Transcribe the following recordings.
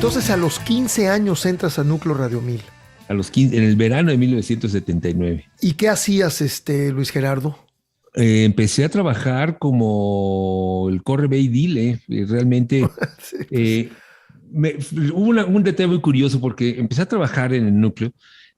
Entonces a los 15 años entras a Núcleo Radio 1000. A los 15, en el verano de 1979. ¿Y qué hacías, Luis Gerardo? Empecé a trabajar como el corre, ve y dile. Realmente sí, hubo un detalle muy curioso porque empecé a trabajar en el núcleo.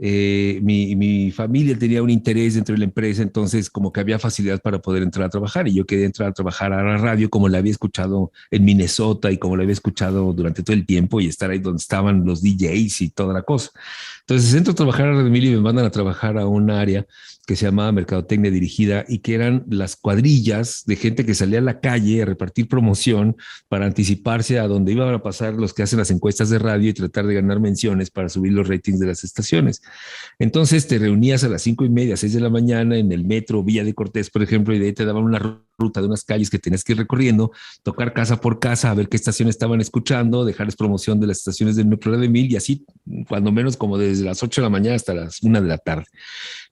Mi familia tenía un interés dentro de la empresa, entonces como que había facilidad para poder entrar a trabajar, y yo quería entrar a trabajar a la radio como la había escuchado en Minnesota y como la había escuchado durante todo el tiempo, y estar ahí donde estaban los DJs y toda la cosa. Entonces entro a trabajar a Radio 1000 y me mandan a trabajar a un área que se llamaba Mercadotecnia Dirigida, y que eran las cuadrillas de gente que salía a la calle a repartir promoción para anticiparse a donde iban a pasar los que hacen las encuestas de radio y tratar de ganar menciones para subir los ratings de las estaciones. Entonces te reunías a las 5:30, 6 de la mañana en el metro Villa de Cortés, por ejemplo, y de ahí te daban una ruta de unas calles que tenías que ir recorriendo, tocar casa por casa, a ver qué estaciones estaban escuchando, dejarles promoción de las estaciones del Núcleo Radio 1000, y así, cuando menos como desde las 8 de la mañana hasta las 1 de la tarde.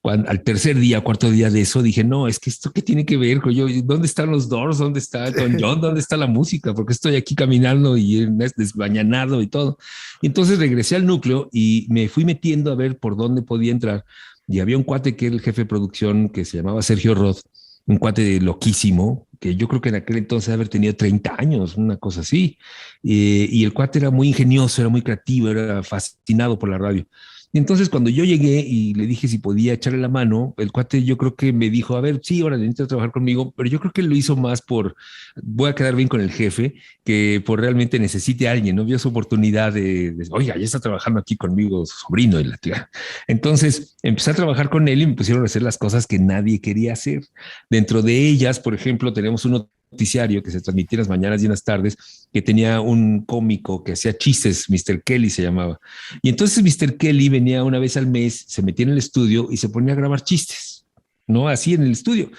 Al tercer día, cuarto día de eso, dije, no, es que esto qué tiene que ver con yo, ¿dónde están los Doors? ¿Dónde está Elton John? ¿Dónde está la música? Porque estoy aquí caminando y desmañanado y todo. Y entonces regresé al núcleo y me fui metiendo a ver por dónde podía entrar. Y había un cuate que era el jefe de producción, que se llamaba Sergio Roth, un cuate loquísimo, que yo creo que en aquel entonces haber tenido 30 años, una cosa así. Y el cuate era muy ingenioso, era muy creativo, era fascinado por la radio. Y entonces cuando yo llegué y le dije si podía echarle la mano, el cuate yo creo que me dijo, a ver, sí, ahora necesitas trabajar conmigo, pero yo creo que lo hizo más por, voy a quedar bien con el jefe, que por realmente necesite a alguien, ¿no? Vio su oportunidad oiga, ya está trabajando aquí conmigo, su sobrino y la tía. Entonces empecé a trabajar con él y me pusieron a hacer las cosas que nadie quería hacer. Dentro de ellas, por ejemplo, tenemos un noticiario que se transmitía en las mañanas y en las tardes, que tenía un cómico que hacía chistes, Mr. Kelly se llamaba. Y entonces Mr. Kelly venía una vez al mes, se metía en el estudio y se ponía a grabar chistes, ¿no? Así en el estudio.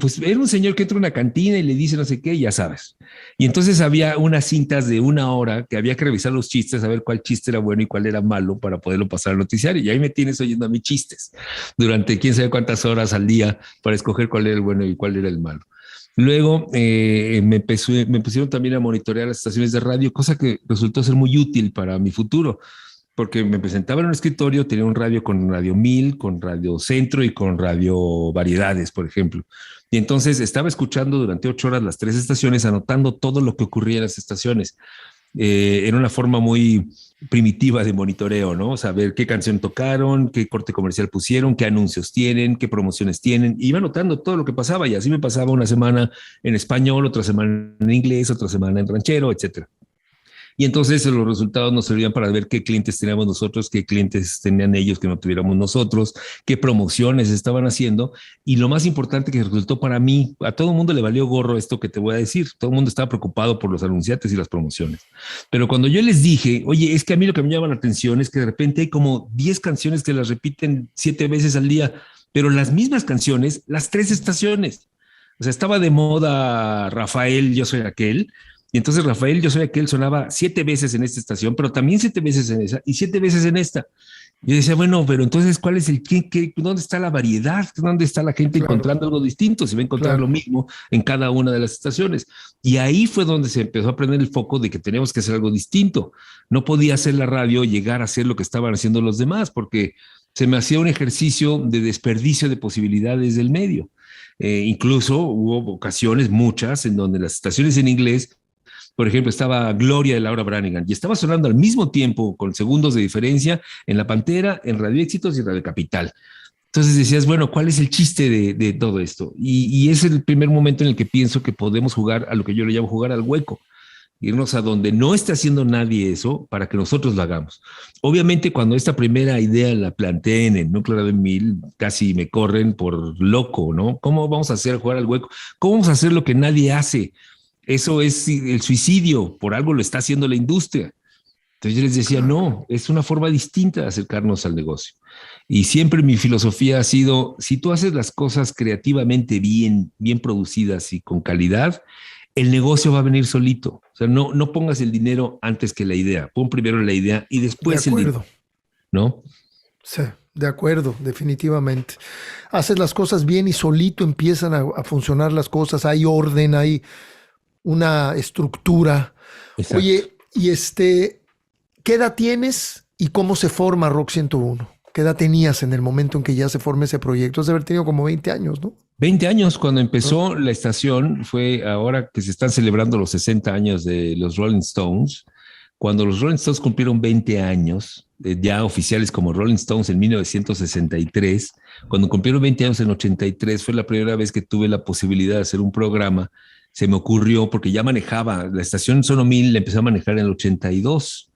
Pues era un señor que entra a una cantina y le dice no sé qué, ya sabes. Y entonces había unas cintas de 1 hora que había que revisar los chistes, a ver cuál chiste era bueno y cuál era malo para poderlo pasar al noticiario. Y ahí me tienes oyendo a mis chistes durante quién sabe cuántas horas al día para escoger cuál era el bueno y cuál era el malo. Luego me pusieron también a monitorear las estaciones de radio, cosa que resultó ser muy útil para mi futuro, porque me presentaba en un escritorio, tenía un radio con Radio 1000, con Radio Centro y con Radio Variedades, por ejemplo. Y entonces estaba escuchando durante 8 horas las 3 estaciones, anotando todo lo que ocurría en las estaciones. Era una forma muy primitiva de monitoreo, ¿no? Saber qué canción tocaron, qué corte comercial pusieron, qué anuncios tienen, qué promociones tienen. Iba anotando todo lo que pasaba, y así me pasaba una semana en español, otra semana en inglés, otra semana en ranchero, etcétera. Y entonces los resultados nos servían para ver qué clientes teníamos nosotros, qué clientes tenían ellos que no tuviéramos nosotros, qué promociones estaban haciendo. Y lo más importante que resultó para mí, a todo el mundo le valió gorro esto que te voy a decir. Todo el mundo estaba preocupado por los anunciantes y las promociones. Pero cuando yo les dije, oye, es que a mí lo que me llama la atención es que de repente hay como 10 canciones que las repiten 7 veces al día, pero las mismas canciones, las 3 estaciones. O sea, estaba de moda Rafael, Yo Soy Aquel. Y entonces Rafael, Yo Soy Aquel sonaba 7 veces en esta estación, pero también 7 veces en esa y 7 veces en esta. Yo decía, bueno, pero entonces, ¿cuál es dónde está la variedad? ¿Dónde está la gente encontrando algo distinto? Se va a encontrar lo mismo en cada una de las estaciones. Y ahí fue donde se empezó a prender el foco de que teníamos que hacer algo distinto. No podía hacer la radio llegar a hacer lo que estaban haciendo los demás, porque se me hacía un ejercicio de desperdicio de posibilidades del medio. Incluso hubo ocasiones, muchas, en donde las estaciones en inglés, por ejemplo, estaba Gloria de Laura Branigan y estaba sonando al mismo tiempo, con segundos de diferencia, en La Pantera, en Radio Éxitos y Radio Capital. Entonces decías, bueno, ¿cuál es el chiste de todo esto? Y es el primer momento en el que pienso que podemos jugar a lo que yo le llamo jugar al hueco. Irnos a donde no está haciendo nadie eso para que nosotros lo hagamos. Obviamente, cuando esta primera idea la planteé en el Núcleo de 1000, casi me corren por loco, ¿no? ¿Cómo vamos a hacer jugar al hueco? ¿Cómo vamos a hacer lo que nadie hace? Eso es el suicidio, por algo lo está haciendo la industria. Entonces yo les decía, no, es una forma distinta de acercarnos al negocio. Y siempre mi filosofía ha sido, si tú haces las cosas creativamente bien producidas y con calidad, el negocio va a venir solito. O sea, no pongas el dinero antes que la idea. Pon primero la idea y después el dinero, ¿no? Sí, de acuerdo, definitivamente. Haces las cosas bien y solito empiezan a funcionar las cosas. Hay orden, hay una estructura. Exacto. Oye, y ¿qué edad tienes y cómo se forma Rock 101? ¿Qué edad tenías en el momento en que ya se forma ese proyecto? Has de haber tenido como 20 años, ¿no? 20 años cuando empezó la estación, fue ahora que se están celebrando los 60 años de los Rolling Stones. Cuando los Rolling Stones cumplieron 20 años, ya oficiales como Rolling Stones en 1963, cuando cumplieron 20 años en 83, fue la primera vez que tuve la posibilidad de hacer un programa. Se me ocurrió, porque ya manejaba, la estación Sono 1000 la empecé a manejar en el 82,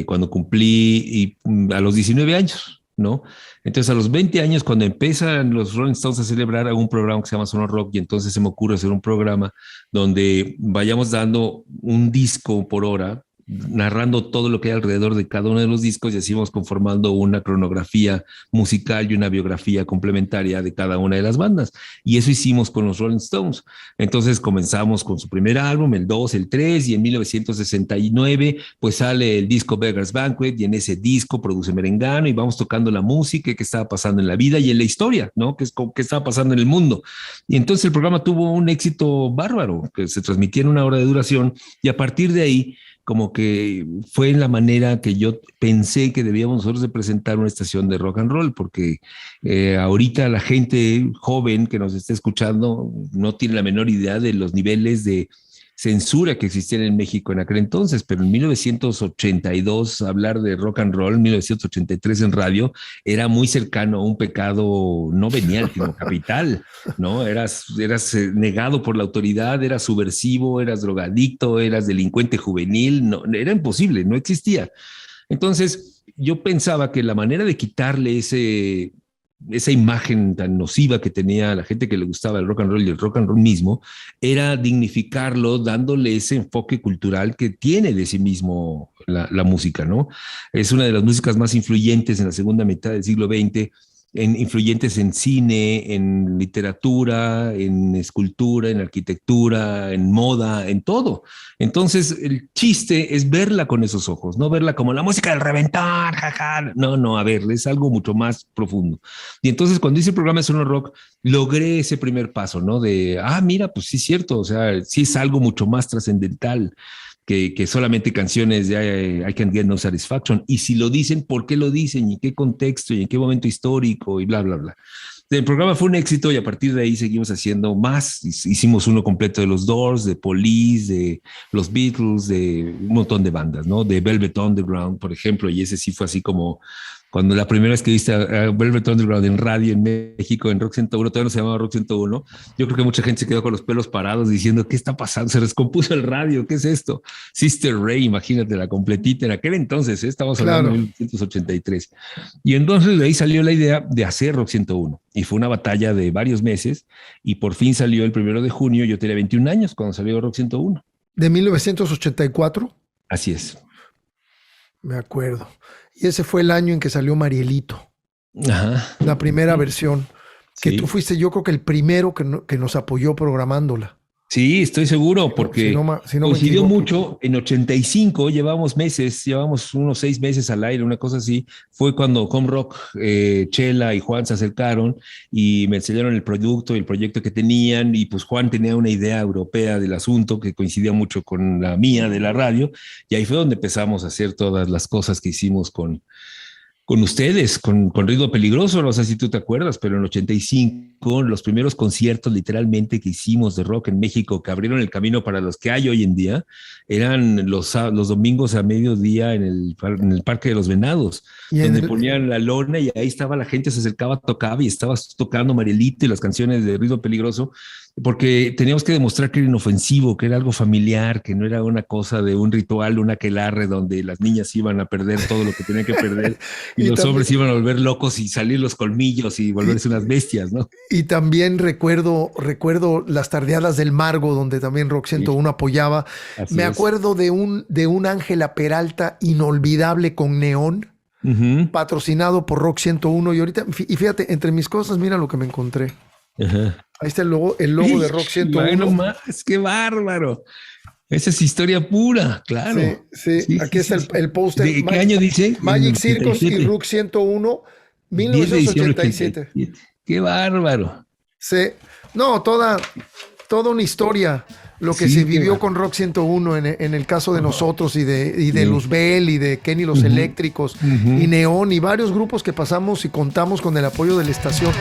cuando cumplí a los 19 años, ¿no? Entonces a los 20 años, cuando empiezan los Rolling Stones a celebrar, hago un programa que se llama Sono Rock, y entonces se me ocurre hacer un programa donde vayamos dando un disco por hora, narrando todo lo que hay alrededor de cada uno de los discos, y así vamos conformando una cronografía musical y una biografía complementaria de cada una de las bandas. Y eso hicimos con los Rolling Stones. Entonces comenzamos con su primer álbum, el 2, el 3, y en 1969 pues sale el disco Beggar's Banquet, y en ese disco produce Merengano, y vamos tocando la música que estaba pasando en la vida y en la historia, ¿no? Que estaba pasando en el mundo. Y entonces el programa tuvo un éxito bárbaro, que se transmitía en 1 hora de duración, y a partir de ahí como que fue en la manera que yo pensé que debíamos nosotros de presentar una estación de rock and roll, porque ahorita la gente joven que nos está escuchando no tiene la menor idea de los niveles de censura que existían en México en aquel entonces, pero en 1982 hablar de rock and roll, en 1983 en radio, era muy cercano a un pecado no venial, sino capital, ¿no? Eras negado por la autoridad, eras subversivo, eras drogadicto, eras delincuente juvenil, no, era imposible, no existía. Entonces yo pensaba que la manera de quitarle esa imagen tan nociva que tenía la gente que le gustaba el rock and roll y el rock and roll mismo, era dignificarlo, dándole ese enfoque cultural que tiene de sí mismo la música, ¿no? Es una de las músicas más influyentes en la segunda mitad del siglo XX, influyentes en cine, en literatura, en escultura, en arquitectura, en moda, en todo. Entonces, el chiste es verla con esos ojos, no verla como la música del reventón, jaja. No, a ver, es algo mucho más profundo. Y entonces, cuando hice el programa de Sono Rock, logré ese primer paso, ¿no? Mira, pues sí es cierto, o sea, sí es algo mucho más trascendental que solamente canciones de I Can't Get No Satisfaction. Y si lo dicen, ¿por qué lo dicen? ¿Y en qué contexto? ¿Y en qué momento histórico? Y bla, bla, bla. El programa fue un éxito, y a partir de ahí seguimos haciendo más. Hicimos uno completo de los Doors, de Police, de los Beatles, de un montón de bandas, ¿no? De Velvet Underground, por ejemplo, y ese sí fue así como cuando la primera vez que viste a Velvet Underground en radio en México, en Rock 101, todavía no se llamaba Rock 101, yo creo que mucha gente se quedó con los pelos parados diciendo, ¿qué está pasando? Se descompuso el radio, ¿qué es esto? Sister Ray, imagínate, la completita en aquel entonces, estamos hablando de 1983. Y entonces de ahí salió la idea de hacer Rock 101, y fue una batalla de varios meses, y por fin salió el 1 de junio, yo tenía 21 años cuando salió Rock 101. ¿De 1984? Así es. Me acuerdo. Y ese fue el año en que salió Marielito. Ajá. La primera versión. Que sí. Tú fuiste, yo creo que el primero que nos apoyó programándola. Sí, estoy seguro, porque si no coincidió mucho. En 85 llevamos unos 6 meses al aire, una cosa así. Fue cuando Home Rock, Chela y Juan se acercaron y me enseñaron el producto y el proyecto que tenían, y pues Juan tenía una idea europea del asunto que coincidía mucho con la mía de la radio, y ahí fue donde empezamos a hacer todas las cosas que hicimos con ustedes, con Ritmo Peligroso. No sé si tú te acuerdas, pero en el 85, los primeros conciertos literalmente que hicimos de rock en México, que abrieron el camino para los que hay hoy en día, eran los domingos a mediodía en el Parque de los Venados, donde ponían la lona y ahí estaba la gente, se acercaba, tocaba, y estabas tocando Marielito y las canciones de Ritmo Peligroso, porque teníamos que demostrar que era inofensivo, que era algo familiar, que no era una cosa de un ritual, un aquelarre donde las niñas iban a perder todo lo que tenían que perder y los hombres iban a volver locos y salir los colmillos y volverse unas bestias, ¿no? Y también recuerdo las tardeadas del Margo, donde también Rock 101 apoyaba. Me acuerdo de un Ángela Peralta inolvidable con neón, patrocinado por Rock 101. Y fíjate, entre mis cosas, mira lo que me encontré. Ajá. Ahí está el logo de Rock 101. Bueno, más, qué bárbaro. Esa es historia pura, claro. Sí. Aquí está el póster. ¿De qué año dice? Magic Circus y Rock 101, 1987. Qué bárbaro. Sí. No, toda toda una historia lo que se vivió con Rock 101 en el caso de nosotros y de Luzbel y de Kenny Los Eléctricos y Neón y varios grupos que pasamos y contamos con el apoyo de la estación.